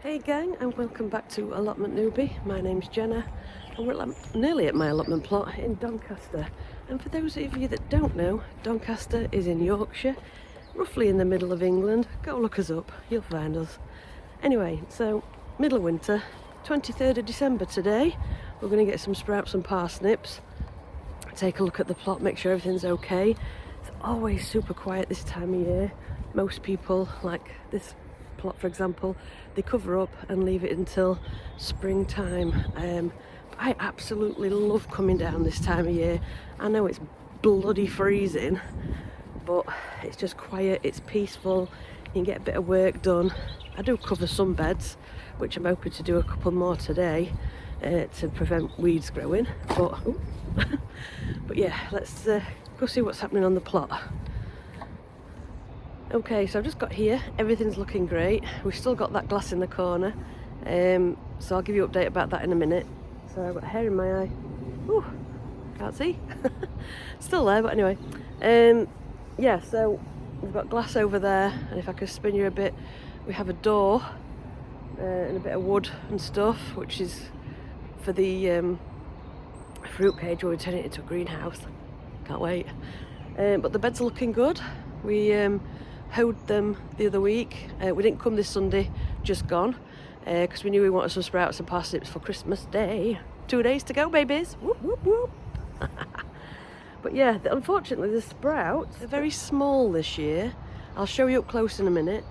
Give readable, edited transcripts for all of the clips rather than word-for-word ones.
Hey gang, and welcome back to Allotment Newbie. My name's Jenna and we're nearly at my allotment plot in Doncaster. And for those of you that don't know, Doncaster is in Yorkshire, roughly in the middle of England. Go look us up, you'll find us. Anyway, so middle of winter, 23rd of December today. We're going to get some sprouts and parsnips, take a look at the plot, make sure everything's okay. It's always super quiet this time of year. Most people, like this plot for example, they cover up and leave it until springtime. I absolutely love coming down this time of year. I know it's bloody freezing, but it's just quiet, it's peaceful, you can get a bit of work done. I do cover some beds, which I'm hoping to do a couple more today to prevent weeds growing, but but yeah, let's go see what's happening on the plot. Okay, so I've just got here, everything's looking great. We've still got that glass in the corner, so I'll give you an update about that in a minute. So I've got hair in my eye. Ooh, can't see. Still there, but anyway. Yeah, so we've got glass over there, and if I could spin you a bit, we have a door and a bit of wood and stuff, which is for the fruit cage where we turn it into a greenhouse. Can't wait. But the beds are looking good. We hoed them the other week. We didn't come this Sunday, just gone, because we knew we wanted some sprouts and parsnips for Christmas Day. 2 days to go, babies. Whoop, whoop, whoop. But yeah, unfortunately the sprouts are very small this year. I'll show you up close in a minute,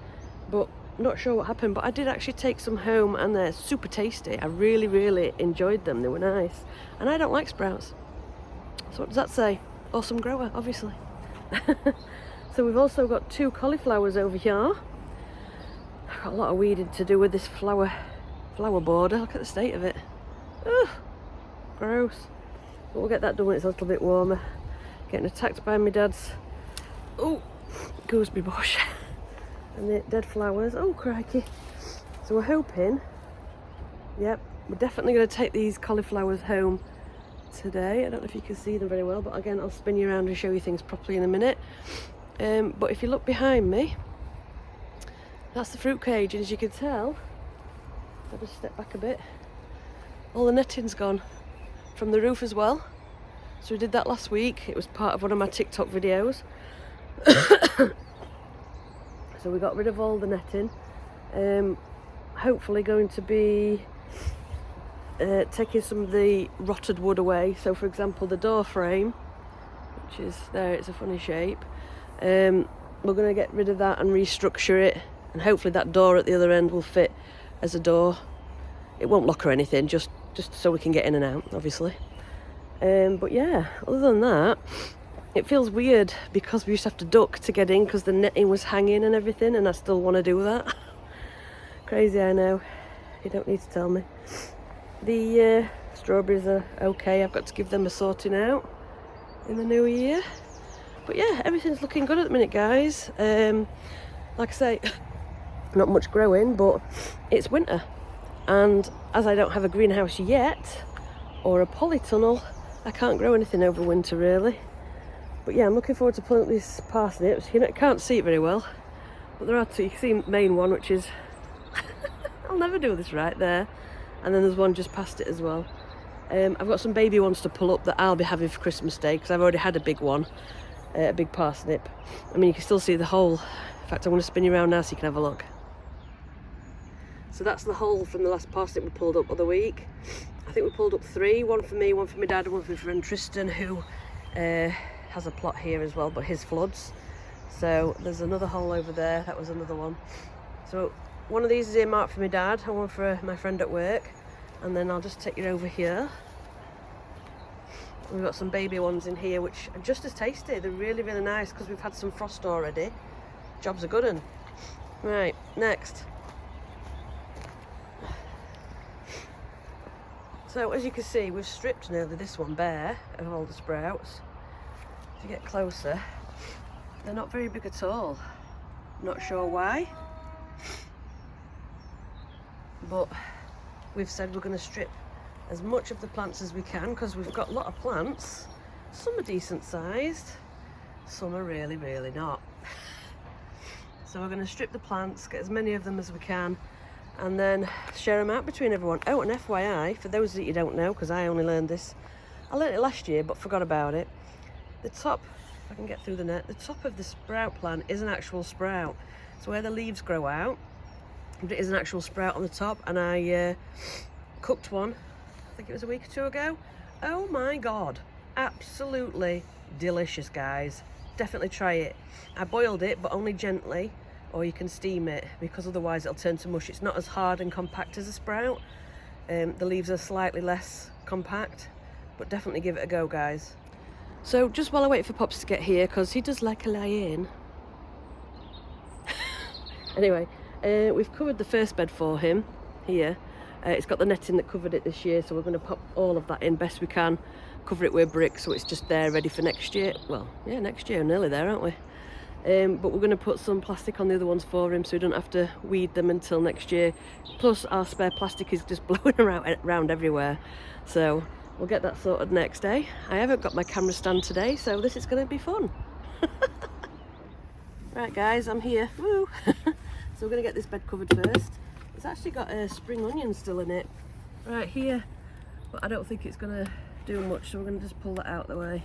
but I'm not sure what happened. But I did actually take some home and they're super tasty. I really enjoyed them. They were nice. And I don't like sprouts. So what does that say? Awesome grower, obviously. So we've also got 2 cauliflowers over here. I've got a lot of weeding to do with this flower border. Look at the state of it. Ugh, gross. But we'll get that done when it's a little bit warmer. Getting attacked by my dad's gooseberry bush and the dead flowers. Oh crikey. So we're hoping, yep, we're definitely going to take these cauliflowers home today. I don't know if you can see them very well, but again I'll spin you around and show you things properly in a minute. But if you look behind me, that's the fruit cage, and as you can tell, I'll just step back a bit, all the netting's gone from the roof as well. So we did that last week. It was part of one of my TikTok videos. So we got rid of all the netting. Hopefully going to be taking some of the rotted wood away. So for example the door frame, which is there, it's a funny shape. We're going to get rid of that and restructure it, and hopefully that door at the other end will fit as a door. It won't lock or anything, just so we can get in and out, obviously. But yeah, other than that, it feels weird because we used to have to duck to get in because the netting was hanging and everything, and I still want to do that. Crazy, I know. You don't need to tell me. The strawberries are okay. I've got to give them a sorting out in the new year. But yeah, everything's looking good at the minute, guys. Like I say, not much growing, but it's winter. And as I don't have a greenhouse yet, or a polytunnel, I can't grow anything over winter, really. But yeah, I'm looking forward to pulling up these parsnips. You know, can't see it very well, but there are 2. You can see the main one, which is... I'll never do this right there. And then there's one just past it as well. I've got some baby ones to pull up that I'll be having for Christmas Day, because I've already had a big one. A big parsnip. I mean, you can still see the hole. In fact, I'm going to spin you around now so you can have a look. So that's the hole from the last parsnip we pulled up the other week. I think we pulled up 3, one for me, one for my dad, and one for my friend Tristan, who has a plot here as well, but his floods. So there's another hole over there. That was another one. So one of these is earmarked for my dad and one for my friend at work. And then I'll just take you over here. We've got some baby ones in here which are just as tasty. They're really nice because we've had some frost already. Job's a good one. Right, next. So as you can see, we've stripped nearly this one bare of all the sprouts. If you get closer, they're not very big at all. Not sure why, but we've said we're going to strip as much of the plants as we can because we've got a lot of plants. Some are decent sized, some are really not. So we're going to strip the plants, get as many of them as we can, and then share them out between everyone. Oh, and FYI, for those that you don't know, because I only learned this, I learned it last year but forgot about it. The top, if I can get through the net, the top of the sprout plant is an actual sprout. So where the leaves grow out, it is an actual sprout on the top, and I cooked one, I think it was a week or two ago. Oh my God, absolutely delicious, guys. Definitely try it. I boiled it, but only gently, or you can steam it, because otherwise it'll turn to mush. It's not as hard and compact as a sprout. The leaves are slightly less compact, but definitely give it a go, guys. So just while I wait for Pops to get here, because he does like a lie in. Anyway, we've covered the first bed for him here. It's got the netting that covered it this year, so we're going to pop all of that in best we can, cover it with brick so it's just there ready for next year. Well, yeah, next year, nearly there, aren't we? But we're going to put some plastic on the other ones for him so we don't have to weed them until next year. Plus our spare plastic is just blowing around everywhere, so we'll get that sorted next day. I haven't got my camera stand today, so this is going to be fun. Right guys, I'm here. Woo! So we're going to get this bed covered first. It's actually got spring onions still in it right here, but I don't think it's going to do much, so we're going to just pull that out of the way.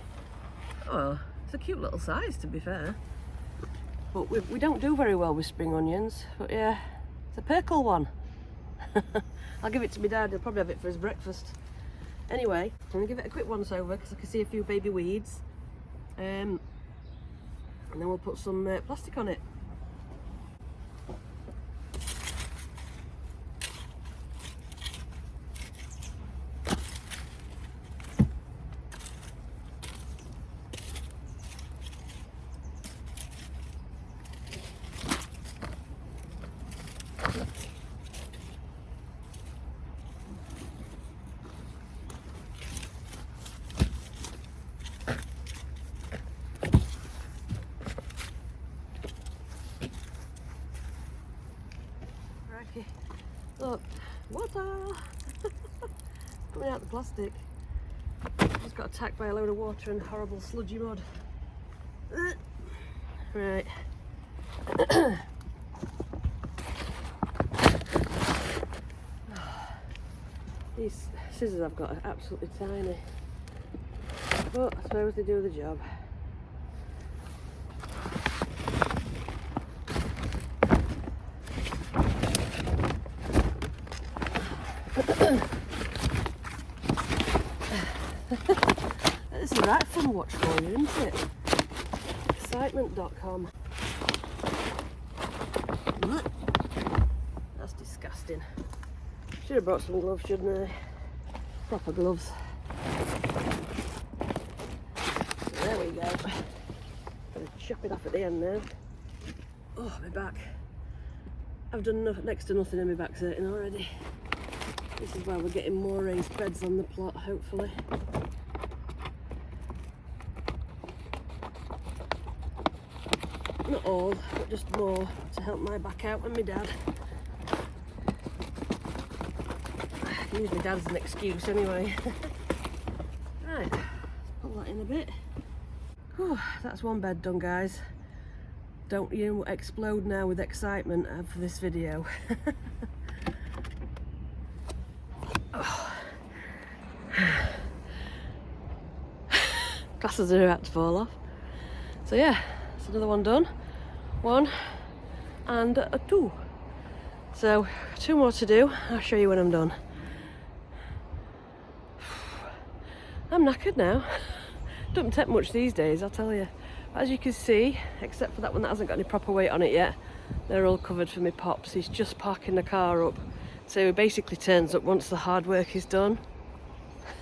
Oh, it's a cute little size, to be fair, but we don't do very well with spring onions. But yeah, it's a Perkle one. I'll give it to my dad, he'll probably have it for his breakfast. Anyway, I'm going to give it a quick once over because I can see a few baby weeds, and then we'll put some plastic on it. Look, water coming out the plastic. Just got attacked by a load of water and horrible sludgy mud. Right. These scissors I've got are absolutely tiny, but I suppose they do the job. This is a right fun watch for you, isn't it? Allotment.com. That's disgusting. Should have brought some gloves, shouldn't I? Proper gloves. So there we go. Gonna chop it off at the end now. Oh, my back. I've done next to nothing in my back's hurting already. This is why we're getting more raised beds on the plot, hopefully. Not all, but just more to help my back out and my dad. I can use my dad as an excuse anyway. Right, let's pull that in a bit. Whew, that's one bed done, guys. Don't you explode now with excitement of this video. Glasses are about to fall off. So yeah, that's another one done. One and a two. So 2 more to do. I'll show you when I'm done. I'm knackered now. Don't take much these days, I'll tell you. As you can see, except for that one that hasn't got any proper weight on it yet, they're all covered for me Pops. He's just parking the car up, so he basically turns up once the hard work is done.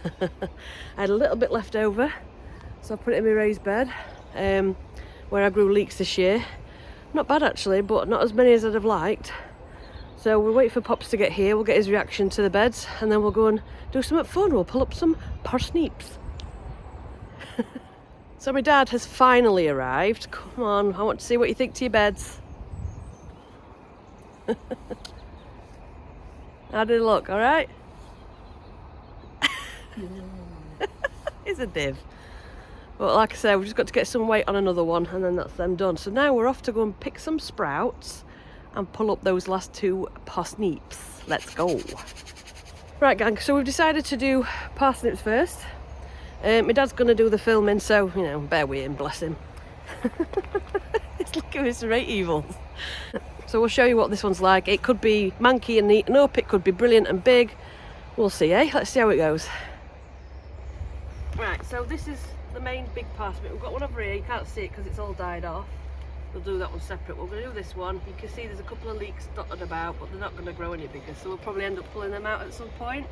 I had a little bit left over, so I put it in my raised bed where I grew leeks this year. Not bad actually, but not as many as I'd have liked. So we'll wait for Pops to get here, we'll get his reaction to the beds, and then we'll go and do something fun. We'll pull up some parsnips. So my dad has finally arrived. Come on, I want to see what you think to your beds. How did it look, all right? He's a div. But like I said, we've just got to get some weight on another one and then that's them done. So now we're off to go and pick some sprouts and pull up those last 2 parsnips. Let's go. Right gang, so we've decided to do parsnips first. My dad's going to do the filming, so, you know, bear with him, bless him. It's looking at right evil. So we'll show you what this one's like. It could be manky and neat and up, it could be brilliant and big. We'll see, eh? Let's see how it goes. Right, so this is the main big parsnip. We've got one over here, you can't see it because it's all died off. We'll do that one separate. We're going to do this one. You can see there's a couple of leeks dotted about, but they're not going to grow any bigger, so we'll probably end up pulling them out at some point.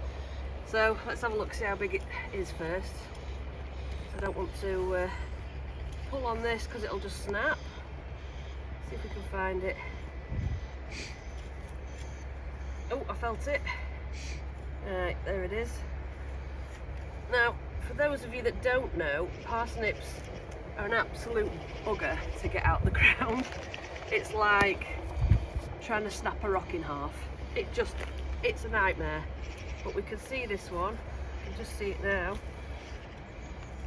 So let's have a look, see how big it is first. I don't want to pull on this because it'll just snap. See if we can find it. Oh, I felt it. Alright, there it is. Now, for those of you that don't know, parsnips are an absolute bugger to get out the ground. It's like trying to snap a rock in half. It's a nightmare. But we can see this one. You can just see it now.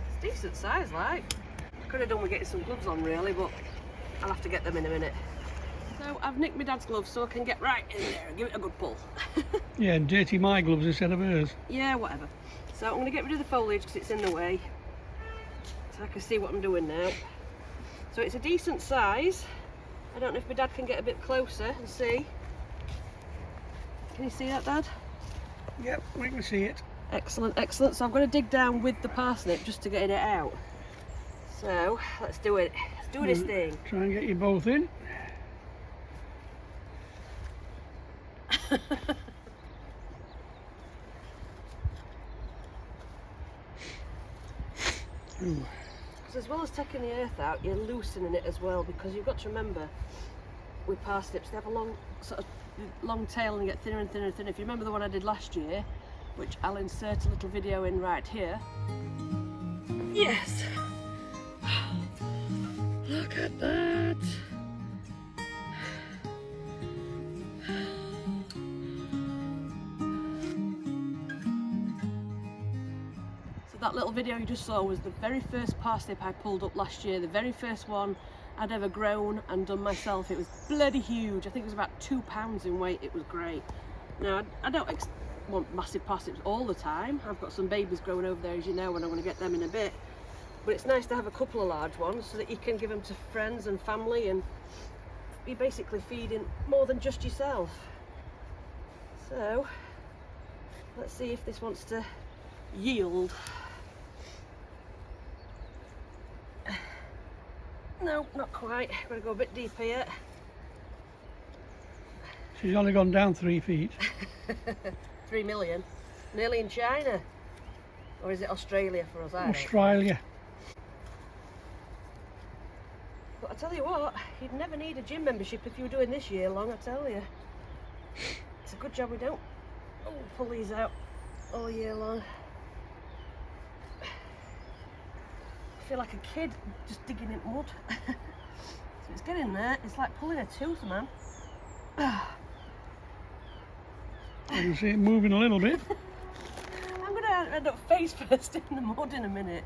It's decent size, like. Could have done with getting some gloves on really, but I'll have to get them in a minute. So I've nicked my dad's gloves so I can get right in there and give it a good pull. Yeah, and dirty my gloves instead of hers. Yeah, whatever. So I'm going to get rid of the foliage because it's in the way. So I can see what I'm doing now. So it's a decent size. I don't know if my dad can get a bit closer and see. Can you see that, Dad? Yep, we can see it. Excellent, excellent. So I'm going to dig down with the parsnip just to get it out. So let's do it. Let's do this thing. Try and get you both in. Because as well as taking the earth out, you're loosening it as well, because you've got to remember with parsnips they have a long long tail and get thinner and thinner and thinner. If you remember the one I did last year, which I'll insert a little video in right here. Yes! Look at that! So that little video you just saw was the very first parsnip I pulled up last year, the very first one I'd ever grown and done myself. It was bloody huge. I think it was about 2 pounds in weight. It was great. Now, I don't want massive parsnips all the time. I've got some babies growing over there, as you know, and I'm going to get them in a bit. But it's nice to have a couple of large ones so that you can give them to friends and family, and you're basically feeding more than just yourself. So, let's see if this wants to yield. No, not quite. Got to go a bit deeper yet. She's only gone down 3 feet. 3 million. Nearly in China. Or is it Australia for us? Australia. But I tell you what, you'd never need a gym membership if you were doing this year long, I tell you. It's a good job we don't pull these out all year long. I feel like a kid just digging in mud. So it's getting there. It's like pulling a tooth, man. I can see it moving a little bit. I'm going to end up face first in the mud in a minute.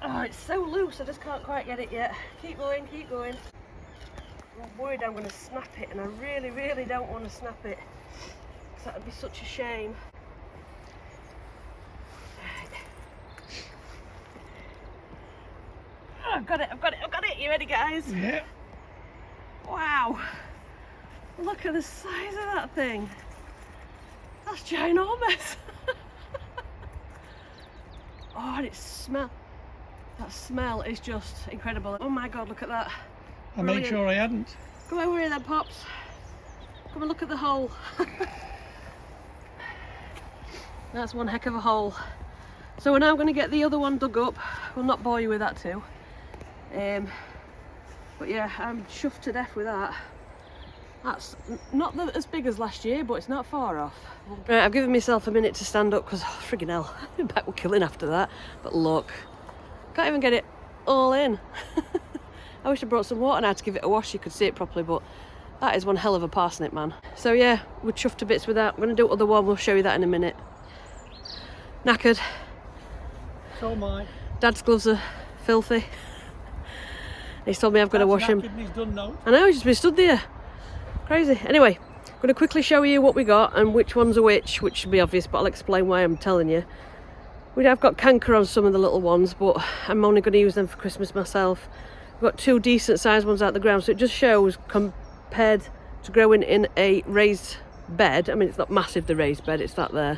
Oh, it's so loose, I just can't quite get it yet. Keep going, keep going. I'm worried I'm going to snap it, and I really, really don't want to snap it, because that would be such a shame. Oh, I've got it, I've got it, I've got it. You ready, guys? Yeah. Wow. Look at the size of that thing. That's ginormous. Oh, and it smells. That smell is just incredible. Oh my God, look at that. I made sure I hadn't. Come over here then, Pops. Come and look at the hole. That's one heck of a hole. So we're now going to get the other one dug up. We'll not bore you with that too. But yeah, I'm chuffed to death with that. That's not as big as last year, but it's not far off. Right, I've given myself a minute to stand up because, oh, friggin' hell, I bet we're killing after that. But look, can't even get it all in. I wish I brought some water now to give it a wash so you could see it properly, but that is one hell of a parsnip, man. So yeah, we're chuffed to bits with that. I'm going to do other one, we'll show you that in a minute. Knackered. So am I. Dad's gloves are filthy. He's told me I've got to wash him. He's done now. I know, he's just been stood there. Crazy. Anyway, I'm going to quickly show you what we got and which ones are which should be obvious, but I'll explain why I'm telling you. We have got canker on some of the little ones, but I'm only going to use them for Christmas myself. We've got 2 decent sized ones out of the ground, so it just shows compared to growing in a raised bed. I mean, it's not massive, the raised bed, it's that there.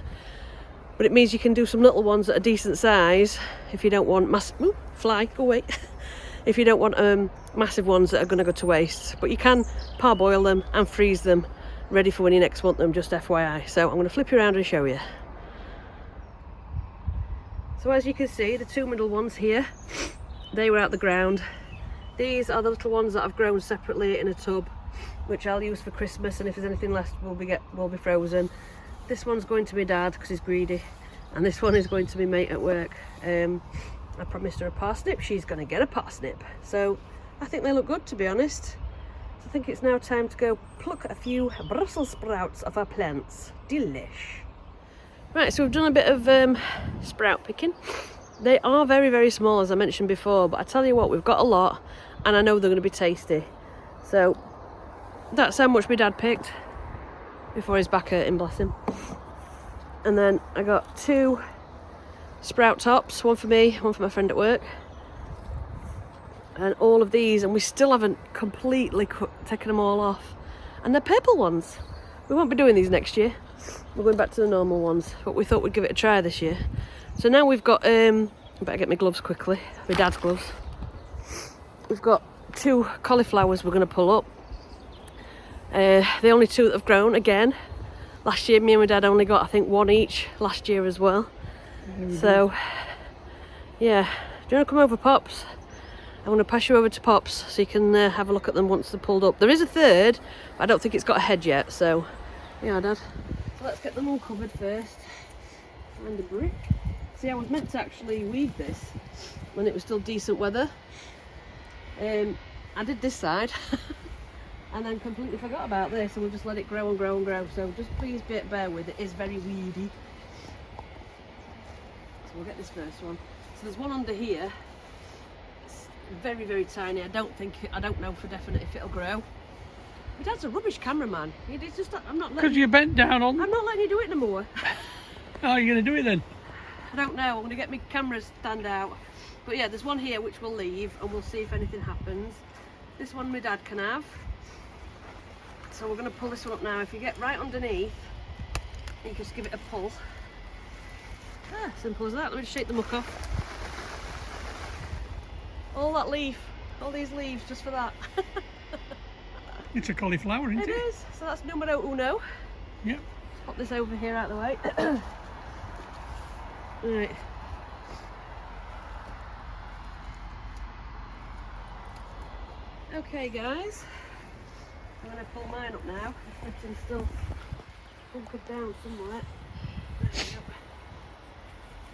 But it means you can do some little ones that are decent size if you don't want massive... Ooh, fly, go away. If you don't want massive ones that are going to go to waste. But you can parboil them and freeze them ready for when you next want them, just FYI. So I'm going to flip you around and show you. So as you can see, the 2 middle ones here, they were out the ground. These are the little ones that I've grown separately in a tub, which I'll use for Christmas, and if there's anything left will be frozen. This one's going to be Dad because he's greedy, and this one is going to be Mate at work. I promised her a parsnip, she's going to get a parsnip. So I think they look good, to be honest. So I think it's now time to go pluck a few Brussels sprouts off our plants. Delish. Right, so we've done a bit of sprout picking. They are very, very small, as I mentioned before, but I tell you what, we've got a lot, and I know they're going to be tasty. So that's how much my dad picked before his back hurt him, bless him. And then I got 2 sprout tops, one for me, one for my friend at work. And all of these, and we still haven't completely taken them all off. And they're purple ones. We won't be doing these next year. We're going back to the normal ones, but we thought we'd give it a try this year. So now we've got, I better get my gloves quickly, my dad's gloves. We've got 2 cauliflowers we're going to pull up. The only 2 that have grown again. Last year me and my dad only got, I think, 1 each last year as well. So yeah, do you want to come over, Pops? I'm going to pass you over to Pops so you can have a look at them once they're pulled up. There is a 3rd, but I don't think it's got a head yet, so yeah, Dad. So let's get them all covered first. Find a brick. See, I was meant to actually weed this when it was still decent weather. I did this side and then completely forgot about this, and we'll just let it grow and grow and grow. So just please bear with it. It is very weedy. So we'll get this first one. So there's one under here. It's very, very tiny. I don't know for definite if it'll grow. My dad's a rubbish cameraman. It's just, I'm not letting. Because you bent down on them. I'm not letting you do it no more. How are you going to do it then? I don't know. I'm going to get my camera stand out. But yeah, there's one here which we'll leave, and we'll see if anything happens. This one my dad can have. So we're going to pull this one up now. If you get right underneath, you can just give it a pull. Ah, simple as that. Let me just shake the muck off. All that leaf, all these leaves just for that. It's a cauliflower, isn't it? It is. So that's numero uno. Yep. Let's pop this over here out of the way. Right. Okay, guys. I'm going to pull mine up now. It's still bunkered down somewhere. There we go.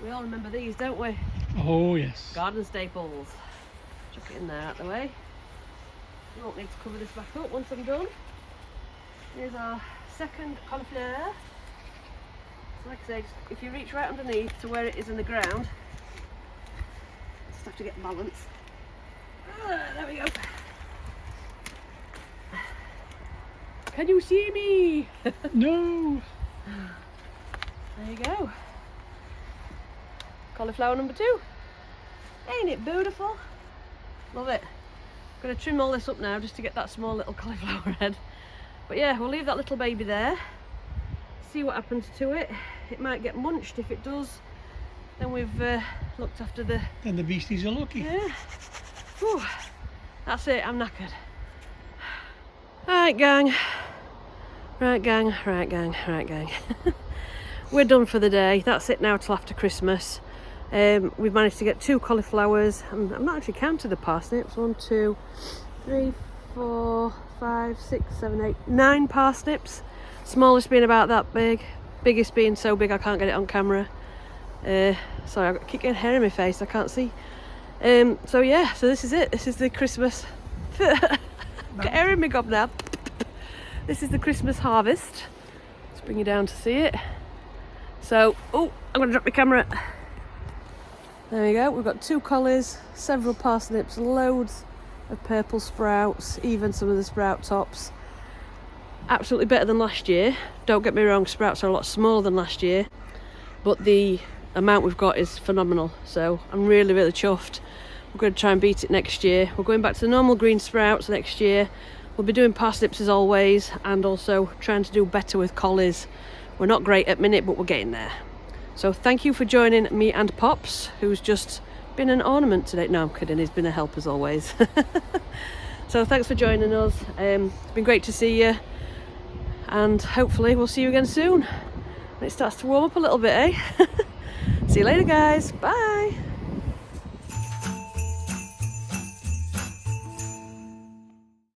We all remember these, don't we? Oh, yes. Garden staples. Chuck it in there out the way. You won't need to cover this back up once I'm done. Here's our second cauliflower. So like I say, if you reach right underneath to where it is in the ground, just have to get balance. There we go. Can you see me? No. There you go. Cauliflower number 2. Ain't it beautiful? Love it. I'm going to trim all this up now just to get that small little cauliflower head. But yeah, we'll leave that little baby there. See what happens to it. It might get munched. If it does, then we've looked after the... Then the beasties are lucky. Yeah. Whew. That's it, I'm knackered. Right, gang. Right, gang. Right, gang. Right, gang. We're done for the day. That's it now till after Christmas. We've managed to get 2 cauliflowers. I've not actually counted the parsnips. 1, 2, 3, 4, 5, 6, 7, 8, 9 parsnips. Smallest being about that big. Biggest being so big I can't get it on camera. Sorry, I keep getting hair in my face. I can't see. So yeah, so this is it. This is the Christmas. Got hair in my gob now. This is the Christmas harvest. Let's bring you down to see it. So, oh, I'm going to drop my camera. There we go. We've got 2 collies, several parsnips, loads of purple sprouts, even some of the sprout tops. Absolutely better than last year. Don't get me wrong, sprouts are a lot smaller than last year, but the amount we've got is phenomenal, so I'm really chuffed. We're going to try and beat it next year. We're going back to the normal green sprouts next year. We'll be doing parsnips as always, and also trying to do better with collies. We're not great at minute, but we're getting there. So thank you for joining me and Pops, who's just been an ornament today. No, I'm kidding, he's been a help as always. So thanks for joining us. It's been great to see you, and hopefully we'll see you again soon. It starts to warm up a little bit, eh? See you later, guys. Bye.